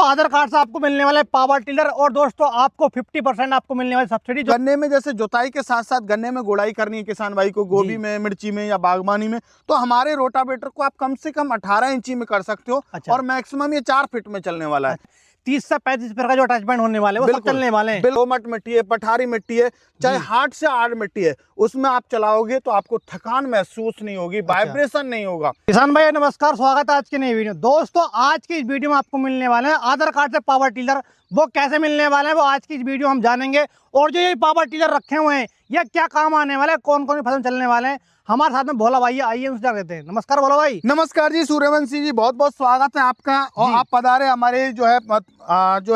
आधार card से आपको मिलने वाले पावर टिलर और दोस्तों आपको 50% आपको मिलने वाली सब्सिडी। गन्ने में जैसे जुताई के साथ साथ गन्ने में गुड़ाई करनी है किसान भाई को, गोभी में, मिर्ची में या बागवानी में, तो हमारे रोटावेटर को आप कम से कम 18 इंची में कर सकते हो। अच्छा। और मैक्सिमम ये 4 फीट में चलने वाला है। 30 से 35 फीट का जो अटैचमेंट होने वाले वो सब चलने वाले हैं। दोमट मिट्टी है, पठारी मिट्टी है, चाहे हार्ड से हार्ड मिट्टी है, उसमें आप चलाओगे तो आपको थकान महसूस नहीं होगी, वाइब्रेशन नहीं होगा। किसान भाई नमस्कार, स्वागत है आज की नई वीडियो। दोस्तों आज की इस वीडियो में आपको मिलने वाले हैं आधार कार्ड से पावर टिलर। वो कैसे मिलने वाले हैं वो आज की इस वीडियो हम जानेंगे। और जो ये पावर टिलर रखे हुए हैं यह क्या काम आने वाले हैं, कौन कौन फसल चलने वाले हैं, हमारे साथ में भोला भाई आइए उनसे देते हैं। नमस्कार भोला भाई। नमस्कार जी, सूर्यवंशी जी, बहुत बहुत स्वागत है आपका। और आप पधारे हमारे जो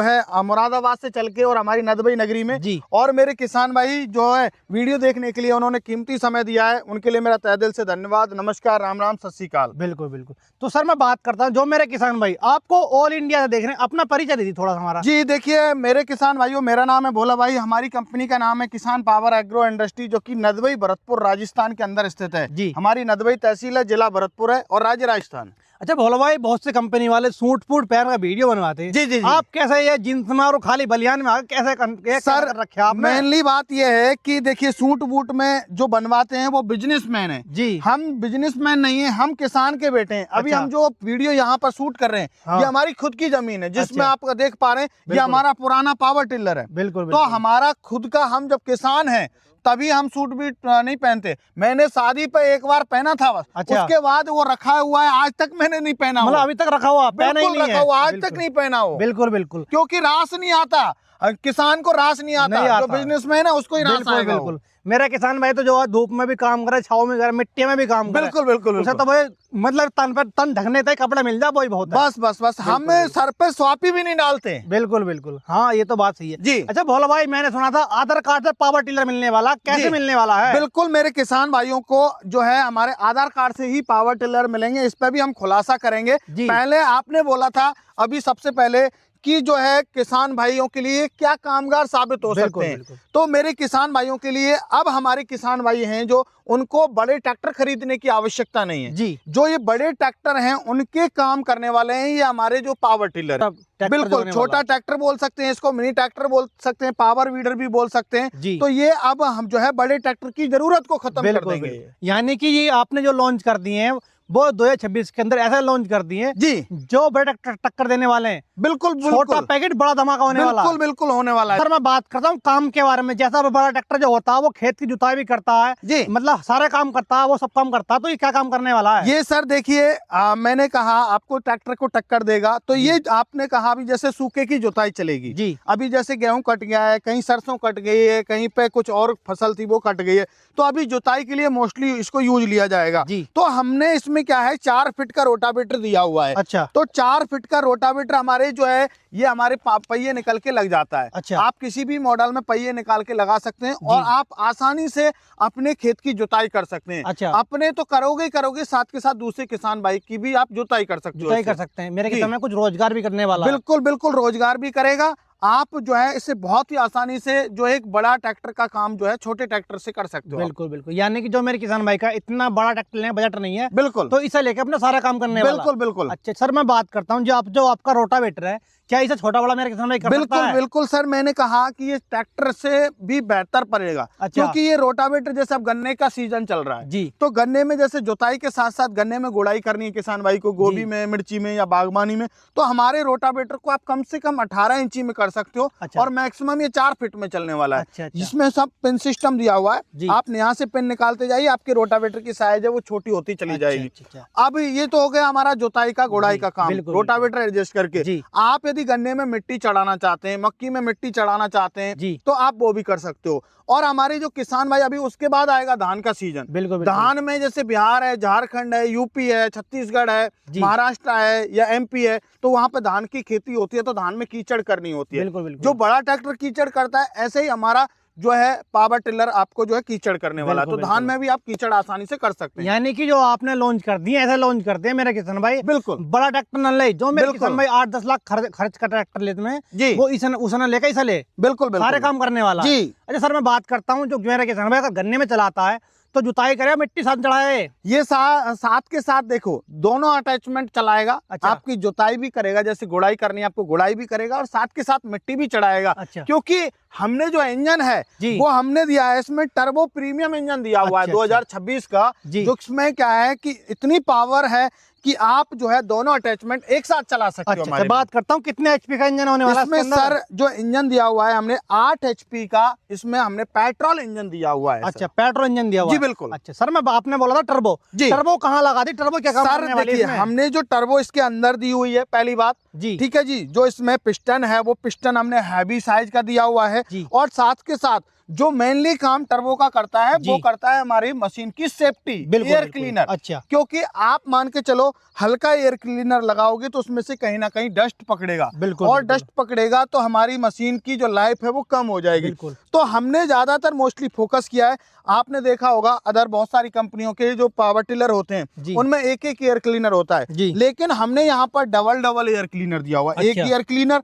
है मुरादाबाद से चल के और हमारी नदबई नगरी में जी। और मेरे किसान भाई जो है वीडियो देखने के लिए उन्होंने कीमती समय दिया है, उनके लिए मेरा तहे दिल से धन्यवाद। नमस्कार, राम राम, सत श्री अकाल। बिल्कुल बिल्कुल। तो सर मैं बात करता हूँ, जो मेरे किसान भाई आपको ऑल इंडिया से देख रहे हैं, अपना परिचय दीजिए थोड़ा हमारा। जी देखिए मेरे किसान भाइयों, मेरा नाम है भोला भाई, हमारी कंपनी का नाम है किसान पावर एग्रो इंडस्ट्री, जो कि नदबई भरतपुर राजस्थान के अंदर स्थित है जी। हमारी नदबई तहसील है, जिला भरतपुर है और राज्य राजस्थान। अच्छा भोला भाई, बहुत से कंपनी वाले सूट फूट पहन का वीडियो बनवाते हैं। जी। आप कैसे ये जींस में और खाली बलियान में कैसे सर रखे आप? मेनली बात ये है कि देखिए सूट बूट में जो बनवाते हैं वो बिजनेसमैन है जी। हम बिजनेसमैन नहीं है, हम किसान के बेटे हैं। अभी हम जो वीडियो यहाँ पर शूट कर रहे हैं ये हमारी खुद की जमीन है, जिसमें आप देख पा रहे हैं ये हमारा पुराना पावर टिलर है। बिल्कुल। तो हमारा खुद का, हम जब किसान है तभी हम सूट भी नहीं पहनते। मैंने शादी पे एक बार पहना था बस। अच्छा। उसके बाद वो रखा हुआ है, आज तक मैंने नहीं पहना। मतलब अभी तक रखा हुआ, पहना ही नहीं है। रखा हुआ, आज तक नहीं पहना हो। बिल्कुल बिल्कुल। क्योंकि रास नहीं आता, किसान को रास नहीं आता। जो बिजनेसमैन है उसको ही रास आएगा। बिल्कुल। मेरा किसान भाई तो जो धूप में भी काम करे, छाव में करे, मिट्टी में भी काम करे। बिल्कुल बिल्कुल। उसे तो भाई मतलब तन पर तन ढकने तक कपड़ा मिल जाए वही बहुत है। बस हम सर पे स्वापी भी नहीं डालते। बिल्कुल बिल्कुल, हाँ ये तो बात सही है जी। अच्छा भोला भाई, मैंने सुना था आधार कार्ड से पावर टिलर मिलने वाला, कैसे मिलने वाला है? बिल्कुल, मेरे किसान भाइयों को जो है हमारे आधार कार्ड से ही पावर टिलर मिलेंगे। इस पर भी हम खुलासा करेंगे। पहले आपने बोला था अभी सबसे पहले कि जो है किसान भाइयों के लिए क्या कामगार साबित हो सकते हैं। तो मेरे किसान भाइयों के लिए अब हमारे किसान भाई हैं जो उनको बड़े ट्रैक्टर खरीदने की आवश्यकता नहीं है जी। जो ये बड़े ट्रैक्टर हैं उनके काम करने वाले हैं ये हमारे जो पावर टिलर है। बिल्कुल, छोटा ट्रैक्टर बोल सकते हैं इसको, मिनी ट्रैक्टर बोल सकते हैं, पावर वीडर भी बोल सकते हैं। तो ये अब हम जो है बड़े ट्रैक्टर की जरूरत को खत्म कर देंगे। यानी कि ये आपने जो लॉन्च कर दिए हैं वो 2026 के अंदर ऐसा लॉन्च कर दिए जी जो बड़े टक्कर देने वाले हैं। बिल्कुल, छोटा पैकेट बड़ा धमाका होने वाला है। बिल्कुल होने वाला है। सर मैं बात करता हूँ काम के बारे में, जैसा बड़ा ट्रैक्टर जो होता है वो खेत की जुताई भी करता है जी, मतलब सारे काम करता है, वो सब काम करता है। तो ये क्या काम करने वाला है? ये सर देखिए मैंने कहा आपको ट्रैक्टर को टक्कर देगा, तो ये आपने कहा अभी जैसे सूखे की जुताई चलेगी जी। अभी जैसे गेहूं कट गया है, कहीं सरसों कट गई है, कहीं पे कुछ और फसल थी वो कट गई है, तो अभी जुताई के लिए मोस्टली इसको यूज लिया जाएगा जी। तो हमने इसमें क्या है 4 फीट का रोटावेटर दिया हुआ है। अच्छा। तो 4 फीट का रोटावेटर हमारे जो है ये हमारे पहिए निकल के लग जाता है। अच्छा। आप किसी भी मॉडल में पहिए निकाल के लगा सकते हैं और आप आसानी से अपने खेत की जुताई कर सकते हैं। अच्छा। अपने तो करोगे ही करोगे, साथ के साथ दूसरे किसान भाई की भी आप जुताई कर सकते हैं। मेरे किसान में कुछ रोजगार भी करने वाला। बिल्कुल रोजगार भी करेगा। आप जो है इसे बहुत ही आसानी से जो एक बड़ा ट्रैक्टर का काम जो है छोटे ट्रैक्टर से कर सकते हो। बिल्कुल। यानी कि जो मेरे किसान भाई का इतना बड़ा ट्रैक्टर लेने बजट नहीं है, बिल्कुल, तो इसे लेके अपना सारा काम करने वाला। बिल्कुल। अच्छा सर मैं बात करता हूँ जो आपका रोटावेटर है, क्या इसे छोटा बड़ा मेरे किसान भाई कर सकता है? बिल्कुल सर, मैंने कहा कि ये ट्रैक्टर से भी बेहतर पड़ेगा। अच्छा। क्योंकि ये रोटावेटर जैसे अब गन्ने का सीजन चल रहा है जी, तो गन्ने में जैसे जुताई के साथ साथ गन्ने में गुड़ाई करनी है किसान भाई को, गोभी में, मिर्ची में या बागवानी में, तो हमारे रोटावेटर को आप कम से कम 18 इंची में कर सकते हो। अच्छा। और मैक्सिमम ये 4 फीट में चलने वाला है। अच्छा। जिसमें सब पिन सिस्टम दिया हुआ है। आप यहाँ से पिन निकालते जाइए, आपके रोटावेटर की साइज है वो छोटी होती चली जाएगी। अब ये तो हो गया हमारा जुताई का गुड़ाई का काम, रोटावेटर एडजस्ट करके। आप यदि गन्ने में मिट्टी चढ़ाना चाहते हैं, मक्की में मिट्टी चढ़ाना चाहते हैं तो आप वो भी कर सकते हो। और हमारे जो किसान भाई, अभी उसके बाद आएगा धान का सीजन। बिल्कुल। धान में जैसे बिहार है, झारखंड है, यूपी है, छत्तीसगढ़ है, महाराष्ट्र है या एमपी है, तो वहां पे धान की खेती होती है, तो धान में कीचड़ करनी होती है। बिल्कुल। जो बड़ा ट्रैक्टर कीचड़ करता है, ऐसे ही हमारा जो है पावर टिलर आपको जो है कीचड़ करने वाला, तो धान में भी आप कीचड़ आसानी से कर सकते हैं। यानी कि जो आपने लॉन्च कर दिए ऐसा लॉन्च करते हैं मेरे किसान भाई। बिल्कुल। बड़ा ट्रैक्टर न ले, जो मेरे किसान भाई 8-10 लाख खर्च का ट्रैक्टर लेते हैं जी, वो उसने लेकर इसे ले। बिल्कुल सारे काम करने वाला जी। अच्छा सर मैं बात करता हूँ जो मेरे किसान भाई अगर गन्ने में चलाता है तो जुताई करे मिट्टी साथ चढ़ाए, ये साथ के साथ देखो दोनों अटैचमेंट चलाएगा। अच्छा। आपकी जुताई भी करेगा, जैसे गुड़ाई करनी है आपको गुड़ाई भी करेगा और साथ के साथ मिट्टी भी चढ़ाएगा। अच्छा। क्योंकि हमने जो इंजन है वो हमने दिया है, इसमें टर्बो प्रीमियम इंजन दिया हुआ है 2026 का, जो इसमें क्या है कि इतनी पावर है कि आप जो है दोनों अटैचमेंट एक साथ चला सकते हो। अच्छा, बात करता हूँ कितने एचपी का इंजन होने वाला है इसमें सर जो इंजन दिया हुआ है हमने 8 एचपी का, इसमें हमने पेट्रोल इंजन दिया हुआ है। अच्छा, पेट्रोल इंजन दिया हुआ जी है। बिल्कुल। अच्छा सर, मैं आपने बोला था टर्बो, टर्बो कहाँ लगा दी, टर्बो क्या काम करने वाली है? देखिए हमने जो टर्बो इसके अंदर दी हुई है, पहली बात जी, ठीक है जी, जो इसमें पिस्टन है वो पिस्टन हमने हैवी साइज का दिया हुआ है, और साथ के साथ जो मेनली काम टर्बो का करता है वो करता है हमारी मशीन की सेफ्टी, एयर क्लीनर। अच्छा, क्योंकि आप मान के चलो हल्का एयर क्लीनर लगाओगे तो उसमें से कहीं ना कहीं डस्ट पकड़ेगा, और डस्ट पकड़ेगा तो हमारी मशीन की जो लाइफ है वो कम हो जाएगी। तो हमने ज्यादातर मोस्टली फोकस किया है, आपने देखा होगा अदर बहुत सारी कंपनियों के जो पावर टिलर होते हैं उनमें एक एक एयर क्लीनर होता है, लेकिन हमने यहाँ पर डबल एयर क्लीनर दिया हुआ है। एक एयर क्लीनर,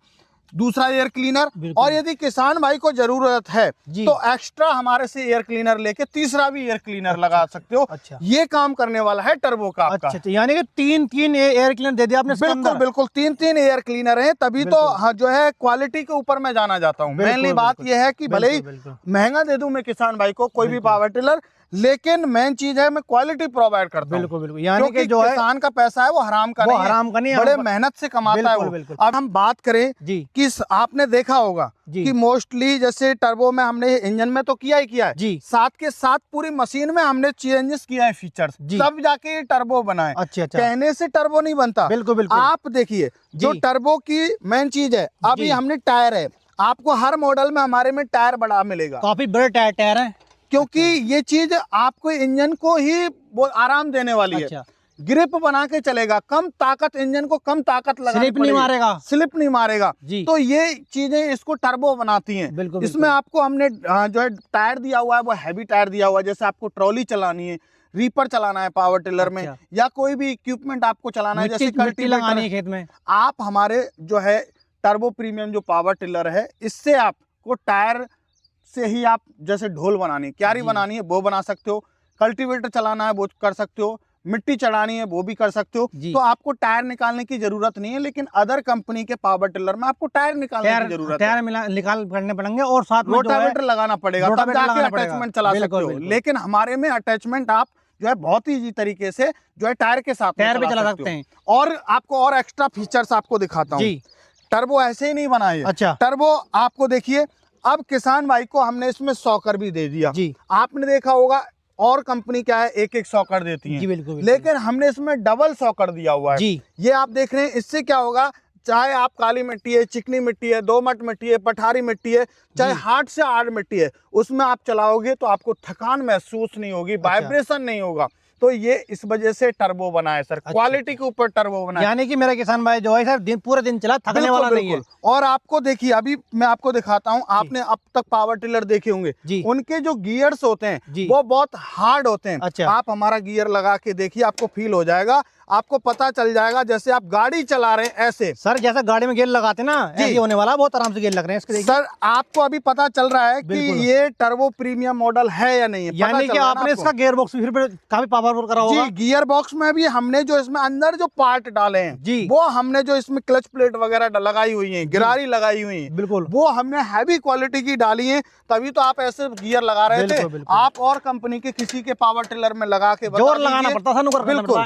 दूसरा एयर क्लीनर, और यदि किसान भाई को जरूरत है तो एक्स्ट्रा हमारे से एयर क्लीनर लेके तीसरा भी एयर क्लीनर लगा सकते हो। अच्छा, ये काम करने वाला है टर्बो का आपका। अच्छा, यानी कि तीन एयर क्लीनर दे दिया आपने। बिल्कुल 3 एयर क्लीनर हैं, तभी तो हाँ, जो है क्वालिटी के ऊपर मैं जाना चाहता हूँ। मेनली बात यह है कि भले ही महंगा दे दूं मैं किसान भाई को कोई भी पावर टिलर, लेकिन मेन चीज है मैं क्वालिटी प्रोवाइड करता हूँ। बिल्कुल, यानी कि जो किसान का पैसा है वो हराम का नहीं है, बड़े मेहनत से कमाता है वो। अब हम बात करें कि आपने देखा होगा कि मोस्टली जैसे टर्बो में हमने इंजन में तो किया ही किया है, साथ के साथ पूरी मशीन में हमने चेंजेस किया है फीचर्स, तब जाके ये टर्बो बना है। अच्छा, कहने से टर्बो नहीं बनता। बिल्कुल। आप देखिए जो टर्बो की मेन चीज है, अभी हमने टायर है, आपको हर मॉडल में हमारे में टायर बड़ा मिलेगा, काफी बड़े टायर है, क्योंकि ये चीज आपको इंजन को ही आराम देने वाली है। ग्रिप बना के चलेगा, कम ताकत, इंजन को कम ताकत लगा, स्लिप नहीं मारेगा तो ये चीजें इसको टर्बो बनाती हैं। इसमें आपको हमने जो है टायर दिया हुआ है वो हैवी टायर दिया हुआ है, जैसे आपको ट्रॉली चलानी है, रीपर चलाना है पावर टिलर में, या कोई भी इक्विपमेंट आपको चलाना है, जैसे कल्टीवेटर है खेत में, आप हमारे जो है टर्बो प्रीमियम जो पावर टिलर है, इससे आपको टायर से ही आप जैसे ढोल बनानी, क्यारी बनानी है वो बना सकते हो, कल्टीवेटर चलाना है वो कर सकते हो, मिट्टी चढ़ानी है वो भी कर सकते हो। तो आपको टायर निकालने की जरूरत नहीं है, लेकिन अदर कंपनी के पावर टिलर में आपको टायर निकालने की जरूरत है, टायर निकाल करने पड़ेंगे और साथ में रोटावेटर लगाना पड़ेगा, तब जाके अटैचमेंट चला सकते हो। लेकिन हमारे में अटैचमेंट आप जो है बहुत ही इजी तरीके से जो है टायर के साथ टायर भी चला सकते हैं। और आपको और एक्स्ट्रा फीचर्स आपको दिखाता हूँ। टर्बो ऐसे ही नहीं बना है। अच्छा, टर्बो आपको देखिए, अब किसान भाई को हमने इसमें सॉकर भी दे दिया। आपने देखा होगा और कंपनी क्या है, एक सॉकर देती है, बिल्कुल। लेकिन हमने इसमें डबल सॉकर दिया हुआ है। ये आप देख रहे हैं, इससे क्या होगा, चाहे आप काली मिट्टी है, चिकनी मिट्टी है, दोमट मिट्टी है, पठारी मिट्टी है, चाहे हार्ड से हार्ड मिट्टी है, उसमें आप चलाओगे तो आपको थकान महसूस नहीं होगी, वाइब्रेशन नहीं होगा। तो ये इस वजह से टर्बो बना है सर, क्वालिटी के ऊपर टर्बो बना है, यानी कि मेरा किसान भाई जो है सर पूरा दिन चला, थकने वाला नहीं है। और आपको देखिए, अभी मैं आपको दिखाता हूँ, आपने अब तक पावर टिलर देखे होंगे, उनके जो गियर्स होते हैं वो बहुत हार्ड होते हैं। अच्छा, आप हमारा गियर लगा के देखिए, आपको फील हो जाएगा, आपको पता चल जाएगा जैसे आप गाड़ी चला रहे हैं ऐसे। सर जैसा गाड़ी में गियर लगाते ना, ऐसे होने वाला, बहुत आराम से गियर लग रहे हैं इसके। सर आपको अभी पता चल रहा है कि ये टर्बो प्रीमियम मॉडल है या नहीं है, यानी कि आपने इसका गियर बॉक्स फिर काफी पावरफुल करा होगा। गियर बॉक्स में भी हमने जो इसमें अंदर जो पार्ट डाले हैं वो हमने जो इसमें क्लच प्लेट वगैरह लगाई हुई है, गिरारी लगाई हुई है, बिल्कुल वो हमने हैवी क्वालिटी की डाली है, तभी तो आप ऐसे गियर लगा रहे थे। आप और कंपनी के किसी के पावर टिलर में लगा के जोर लगाना पड़ता था, बिल्कुल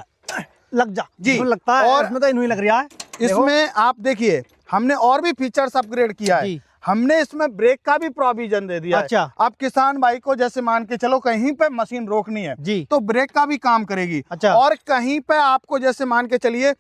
लग जा जी लगता है, और इसमें तो इन्हीं लग रहा है। इसमें आप देखिए हमने और भी फीचर्स अपग्रेड किया है, हमने इसमें ब्रेक का भी प्रोविजन दे दिया। अच्छा, अब किसान भाई को जैसे मान के चलो कहीं पे मशीन रोकनी है जी, तो ब्रेक का भी काम करेगी। अच्छा, और कहीं पे आपको जैसे मान के चलिए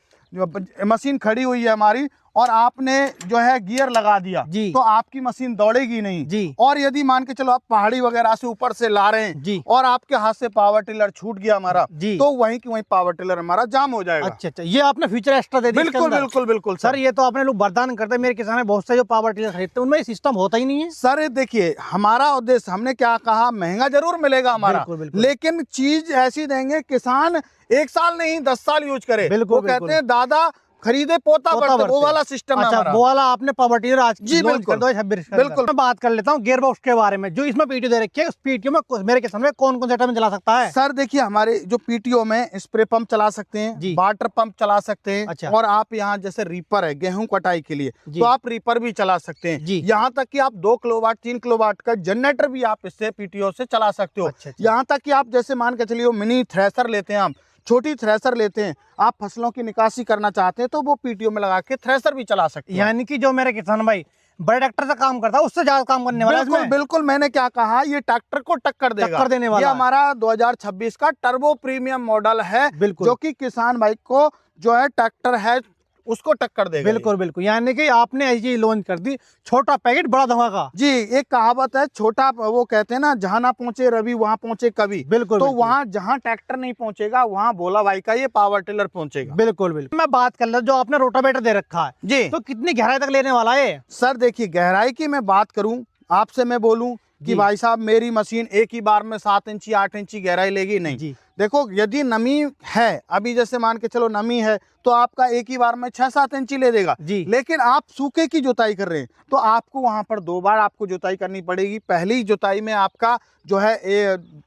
मशीन खड़ी हुई है हमारी और आपने जो है गियर लगा दिया तो आपकी मशीन दौड़ेगी नहीं जी। और यदि मान के चलो आप पहाड़ी वगैरह से ऊपर से ला रहे हैं जी, और आपके हाथ से पावर टिलर छूट गया हमारा जी, तो वहीं की वहीं पावर टिलर हमारा जाम हो जाएगा। अच्छा अच्छा, ये आपने फीचर एक्स्ट्रा दे दिया। बिल्कुल बिल्कुल बिल्कुल सर, ये तो आपने लोग वरदान करते हैं। मेरे किसान है बहुत से जो पावर टिलर खरीदते हैं, उनमें सिस्टम होता ही नहीं है। सर देखिए, हमारा उद्देश्य, हमने क्या कहा, महंगा जरूर मिलेगा हमारा, लेकिन चीज ऐसी देंगे किसान 1 साल नहीं 10 साल यूज करे। वो कहते हैं दादा खरीदे पोता भरते, वो वाला सिस्टम है अच्छा, हमारा। वो वाला आपने पावर टीलर आज जी बिल्कुल 26 बिल्कुल। मैं बात कर लेता हूँ गियर बॉक्स के बारे में। जो इसमें पीटीओ दे रखी है, उस पीटीओ में मेरे किसान में कौन कौन से आइटम चला सकता है? सर देखिए, हमारे जो पीटीओ में स्प्रे पंप चला सकते हैं, वाटर पंप चला सकते हैं। अच्छा। और आप यहाँ जैसे रीपर है गेहूं कटाई के लिए, तो आप रीपर भी चला सकते हैं। यहाँ तक कि आप 2 किलोवाट 3 किलोवाट का जनरेटर भी आप इससे पीटीओ से चला सकते हो। अच्छा। यहाँ तक कि आप जैसे मान के चलिए मिनी थ्रेसर लेते हैं, आप छोटी थ्रेसर लेते हैं, आप फसलों की निकासी करना चाहते हैं, तो वो पीटीओ में लगा के थ्रेसर भी चला सकते हैं। यानी कि जो मेरे किसान भाई बड़े ट्रैक्टर से काम करता है, उससे ज्यादा काम करने वाला है। बिल्कुल बिल्कुल, मैंने क्या कहा, ये ट्रैक्टर को टक्कर देगा, टक्कर देने वाला। ये हमारा 2026 का टर्बो प्रीमियम मॉडल है, जो कि किसान भाई को जो है ट्रैक्टर है उसको टक्कर देगा। बिल्कुल बिल्कुल, यानी कि आपने ऐसी चीज लॉन्च कर दी, छोटा पैकेट बड़ा धमाका। जी, एक कहावत है, छोटा वो कहते हैं ना, जहां ना पहुंचे रवि वहां पहुंचे कवि। बिल्कुल, तो बिल्कुल। वहां जहां ट्रैक्टर नहीं पहुंचेगा, वहां भोला भाई का ये पावर टिलर पहुंचेगा। बिल्कुल बिल्कुल। मैं बात कर ले, जो आपने रोटावेटर दे रखा है जी, तो कितनी गहराई तक लेने वाला है? सर देखिए, गहराई की मैं बात करूं, आपसे मैं बोलूं कि भाई साहब मेरी मशीन एक ही बार में 7 इंची 8 इंची गहराई लेगी, नहीं जी। देखो, यदि नमी है, अभी जैसे मान के चलो नमी है, तो आपका एक ही बार में 6-7 इंची ले देगा जी। लेकिन आप सूखे की जुताई कर रहे हैं, तो आपको वहां पर 2 बार आपको जुताई करनी पड़ेगी। पहली जुताई में आपका जो है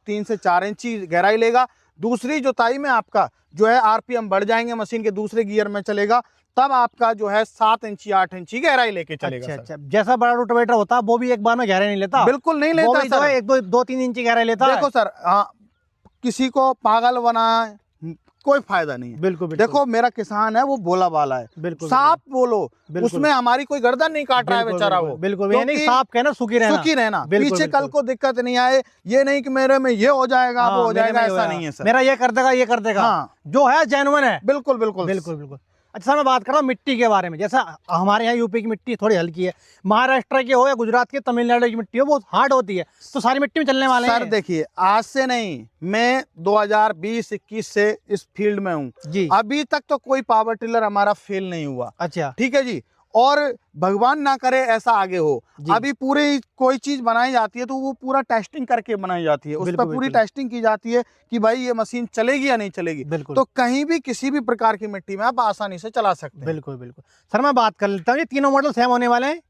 3 से 4 इंची गहराई लेगा, दूसरी जुताई में आपका जो है आरपीएम बढ़ जाएंगे, मशीन के दूसरे गियर में चलेगा, तब आपका जो है 7 इंची 8 इंची गहराई लेके चलेगा। अच्छा, जैसा बड़ा रोटावेटर होता है वो भी एक बार में गहराई नहीं लेता? बिल्कुल नहीं लेता सर, 1-2-3 इंची गहराई लेता है। देखो सर, किसी को पागल बनाए कोई फायदा नहीं है। बिल्कुल बिल्कुल। देखो, मेरा किसान है वो भोला भाला है, बिल्कुल साफ बोलो, बिल्कुल। उसमें हमारी कोई गर्दन नहीं काट रहा है बेचारा वो। बिल्कुल, यानी साफ कहना, सुखी रहना। पीछे कल को दिक्कत नहीं आए, ये नहीं कि मेरे में ये हो जाएगा वो हो जाएगा, ऐसा नहीं है सर। मेरा ये कर देगा हाँ। जो है जेन्युइन है। बिल्कुल बिल्कुल बिल्कुल बिल्कुल। अच्छा, मैं बात कर रहा हूँ मिट्टी के बारे में। जैसा हमारे यहाँ यूपी की मिट्टी थोड़ी हल्की है, महाराष्ट्र की हो या गुजरात की, तमिलनाडु की मिट्टी हो बहुत हार्ड होती है, तो सारी मिट्टी में चलने वाले हैं। सर देखिए, आज से नहीं, मैं 2020-21 से इस फील्ड में हूँ जी। अभी तक तो कोई पावर टिलर हमारा फेल नहीं हुआ। अच्छा, ठीक है जी, और भगवान ना करे ऐसा आगे हो। अभी पूरी कोई चीज बनाई जाती है तो वो पूरा टेस्टिंग करके बनाई जाती है, उस पर पूरी टेस्टिंग की जाती है कि भाई ये मशीन चलेगी या नहीं चलेगी। तो कहीं भी किसी भी प्रकार की मिट्टी में आप आसानी से चला सकते हैं। बिल्कुल बिल्कुल। सर मैं बात कर लेता हूँ, ये तीनों मॉडल सेम होने वाले हैं?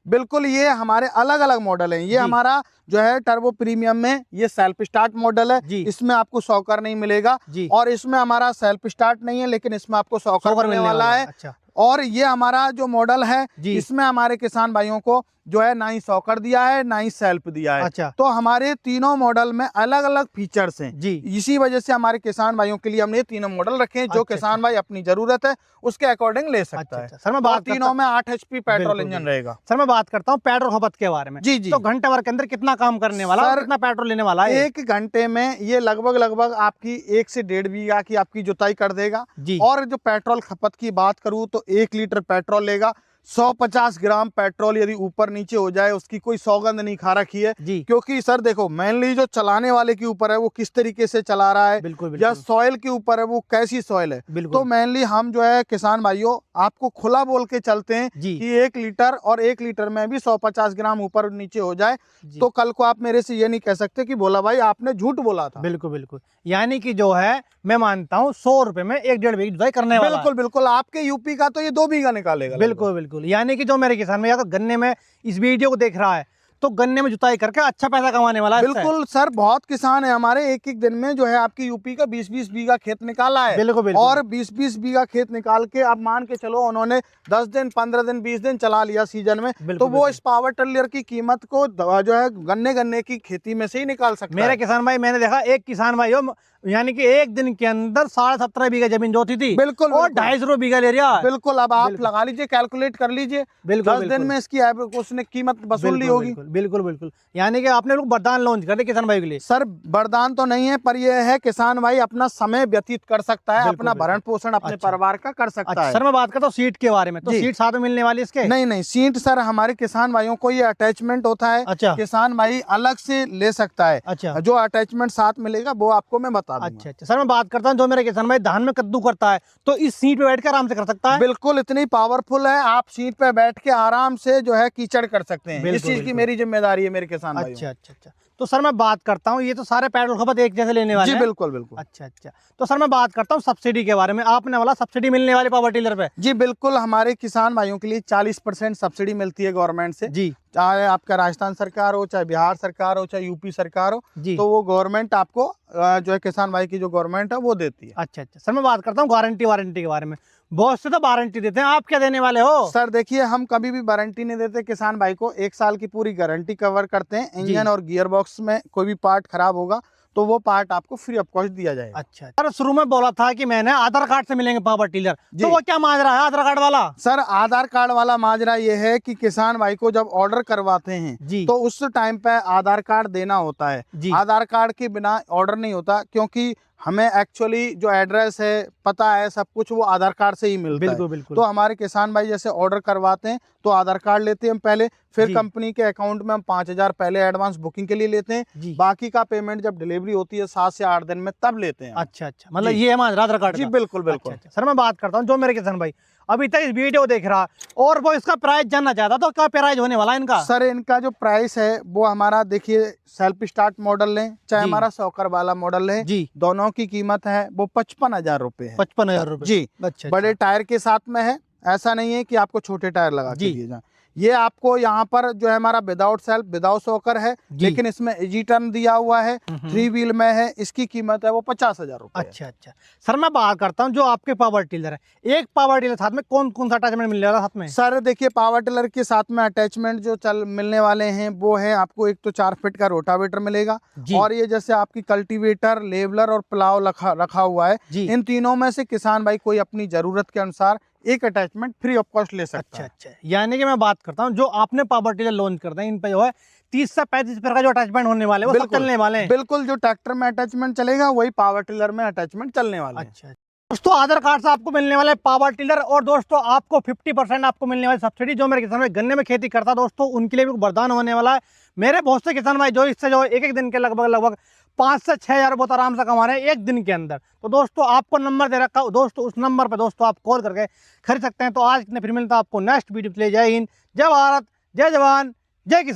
बिल्कुल, ये हमारे अलग अलग मॉडल हैं। ये हमारा जो है टर्बो प्रीमियम में ये सेल्फ स्टार्ट मॉडल है, इसमें आपको सॉकर नहीं मिलेगा, और इसमें हमारा सेल्फ स्टार्ट नहीं है, लेकिन इसमें आपको सॉकर मिलने वाला है। अच्छा। और ये हमारा जो मॉडल है, इसमें हमारे किसान भाइयों को जो है ना ही सॉकर दिया है ना ही सेल्फ दिया है। अच्छा। तो हमारे तीनों मॉडल में अलग अलग फीचर्स हैं जी। इसी वजह से हमारे किसान भाइयों के लिए हमने तीनों मॉडल रखे हैं, जो किसान भाई अपनी जरूरत है उसके अकॉर्डिंग ले सकता है। सर मैं बात तीनों में 8 HP पेट्रोल इंजन रहेगा। सर मैं बात करता हूँ पेट्रोल खपत के बारे में। जी जी। तो घंटे भर के अंदर कितना काम करने वाला है, कितना पेट्रोल लेने वाला है? 1 घंटे में ये लगभग आपकी 1 से 1.5 बीघा की आपकी जुताई कर देगा जी। और जो पेट्रोल खपत की बात करूँ तो 1 लीटर पेट्रोल लेगा। 150 ग्राम पेट्रोल यदि ऊपर नीचे हो जाए उसकी कोई सौगंध नहीं खा रखी है जी। क्योंकि सर देखो, मेनली जो चलाने वाले के ऊपर है वो किस तरीके से चला रहा है, बिल्कुल, या सॉइल के ऊपर है वो कैसी सॉइल है। तो मेनली हम जो है किसान भाइयों आपको खुला बोल के चलते हैं कि 1 लीटर और 1 लीटर में भी 150 ग्राम ऊपर नीचे हो जाए तो कल को आप मेरे से ये नहीं कह सकते कि भोला भाई आपने झूठ बोला था। बिल्कुल बिल्कुल, यानी कि जो है मैं मानता हूँ 100 रुपए में 1-1.5 बीघा जुताई करने वाला। बिल्कुल बिल्कुल, आपके यूपी का तो ये 2 बीघा निकालेगा। बिल्कुल बिल्कुल, यानी कि जो मेरे किसान भैया तो गन्ने में इस वीडियो को देख रहा है तो गन्ने में जुताई करके अच्छा पैसा कमाने वाला है। बिल्कुल सर, बहुत किसान है हमारे एक दिन में जो है आपकी यूपी का 20-20 बीघा खेत निकाला है। बिल्कुल बिल्कुल। और 20-20 बीघा खेत निकाल के आप मान के चलो उन्होंने 10 दिन 15 दिन 20 दिन चला लिया सीजन में, तो वो इस पावर टिलर की कीमत को जो है गन्ने की खेती में से ही निकाल सकते हैं। मेरे किसान भाई, मैंने देखा एक किसान भाई हो, यानी कि एक दिन के अंदर 17.5 बीघा जमीन जोती थी। बिल्कुल, और 250 बीघा ले रहा है। बिल्कुल, अब आप लगा लीजिए, कैलकुलेट कर लीजिए, 10 दिन में इसकी उसने कीमत वसूल ली होगी। बिल्कुल बिल्कुल, यानी कि आपने लोग वरदान लॉन्च कर दिया किसान भाई के लिए। सर वरदान तो नहीं है, पर यह है किसान भाई अपना समय व्यतीत कर सकता है, अपना भरण पोषण अपने परिवार का कर सकता है। सर मैं बात करता हूँ सीट के बारे में, तो सीट साथ में मिलने वाली इसके? नहीं, सीट सर हमारे किसान भाइयों को ये अटैचमेंट होता है। अच्छा। किसान भाई अलग से ले सकता है। अच्छा। जो अटैचमेंट साथ मिलेगा वो आपको मैं बता दूंगा। अच्छा। सर मैं बात करता हूँ, जो मेरे किसान भाई धान में कद्दू करता है तो इस सीट पे बैठ कर आराम से कर सकता है? बिल्कुल, इतनी पावरफुल है, आप सीट पे बैठ के आराम से जो है कीचड़ कर सकते हैं। इस चीज की मेरी जिम्मेदारी है मेरे किसान भाई। अच्छा। तो सर मैं बात करता हूँ, ये तो सारे पेट्रोल खपत एक जैसे लेने वाले जी हैं? बिल्कुल बिल्कुल। अच्छा अच्छा, तो सर मैं बात करता हूँ सब्सिडी के बारे में। आपने बोला सब्सिडी मिलने वाली पावर टिलर पे? जी बिल्कुल, हमारे किसान भाइयों के लिए 40% सब्सिडी मिलती है गवर्नमेंट से जी। चाहे आपका राजस्थान सरकार हो, चाहे बिहार सरकार हो, चाहे यूपी सरकार हो, जी। तो वो गवर्नमेंट आपको जो है किसान भाई की जो गवर्नमेंट है वो देती है। अच्छा अच्छा, सर मैं बात करता हूँ गारंटी वारंटी के बारे में। बहुत से तो वारंटी देते हैं, आप क्या देने वाले हो? सर देखिए, हम कभी भी वारंटी नहीं देते किसान भाई को, 1 साल की पूरी गारंटी कवर करते हैं। इंजन और गियर बॉक्स में कोई भी पार्ट खराब होगा तो वो पार्ट आपको फ्री ऑफ कॉस्ट दिया जाएगा। अच्छा, सर शुरू में बोला था कि मैंने आधार कार्ड से मिलेंगे पावर टिलर, तो वो क्या माजरा है आधार कार्ड वाला? सर आधार कार्ड वाला माजरा ये है कि किसान भाई को जब ऑर्डर करवाते हैं तो उस टाइम पे आधार कार्ड देना होता है। आधार कार्ड के बिना ऑर्डर नहीं होता, क्योंकि हमें एक्चुअली जो एड्रेस है, पता है, सब कुछ वो आधार कार्ड से ही मिलता है। बिल्कुल। तो हमारे किसान भाई जैसे ऑर्डर करवाते हैं तो आधार कार्ड लेते हैं हम पहले, फिर कंपनी के अकाउंट में हम 5,000 पहले एडवांस बुकिंग के लिए लेते हैं। बाकी का पेमेंट जब डिलीवरी होती है 7 से 8 दिन में तब लेते हैं। अच्छा अच्छा, मतलब ये है आधार कार्ड? जी बिल्कुल बिल्कुल। अच्छा, सर मैं बात करता हूँ, जो मेरे किसान भाई अभी तक इस वीडियो देख रहा और वो इसका प्राइस जानना चाहता, तो क्या प्राइस होने वाला है इनका? सर इनका जो प्राइस है वो हमारा देखिए, सेल्फ स्टार्ट मॉडल लें चाहे हमारा सॉकर वाला मॉडल लें, दोनों की कीमत है वो 55,000 रुपए है। 55,000 रुपए जी। अच्छा, बड़े टायर के साथ में है, ऐसा नहीं है कि आपको छोटे टायर लगा के दिए जाए। ये आपको यहाँ पर जो है हमारा विदाउट सेल्फ विदाउट सॉकर है, लेकिन इसमें इजी टर्न दिया हुआ है, 3 व्हील में है। इसकी कीमत है वो 50,000 रुपए। अच्छा अच्छा, सर मैं बात करता हूँ जो आपके पावर टिलर है, एक पावर टिलर साथ में कौन कौन सा अटैचमेंट मिलने वाला साथ में? सर देखिए, पावर टिलर के साथ में अटैचमेंट जो मिलने वाले हैं वो है आपको एक तो 4 फीट का रोटावेटर मिलेगा, और ये जैसे आपकी कल्टीवेटर, लेवलर और प्लाव रखा हुआ है। इन तीनों में से किसान भाई कोई अपनी जरूरत के अनुसार एक अटैचमेंट फ्री ऑफ कॉस्ट ले सकता है। अच्छा, यानी कि मैं बात करता हूँ जो आपने पावर टिलर लॉन्च करते हैं इन पे जो है 30 से 35 रुपए का जो अटैचमेंट होने वाले वो सब चलने वाले हैं? बिल्कुल, जो ट्रैक्टर में अटैचमेंट चलेगा वही पावर टिलर में अटैचमेंट चलने वाला है। अच्छा, दोस्तों आधार कार्ड से आपको मिलने वाले पावर टिलर, और दोस्तों आपको 50% आपको मिलने वाली सब्सिडी। जो मेरे किसान भाई गन्ने में खेती करता दोस्तों उनके लिए भी वरदान होने वाला है। मेरे बहुत से किसान भाई जो इससे जो एक दिन के लगभग 5 से 6 हज़ार बहुत आराम से कमा रहे हैं एक दिन के अंदर। तो दोस्तों आपको नंबर दे रखा दोस्तों, उस नंबर पर दोस्तों आप कॉल करके खरीद सकते हैं। तो आज इतने फिर मिलता है आपको नेक्स्ट वीडियो के लिए। जय हिंद, जय भारत, जय जवान, जय किसान।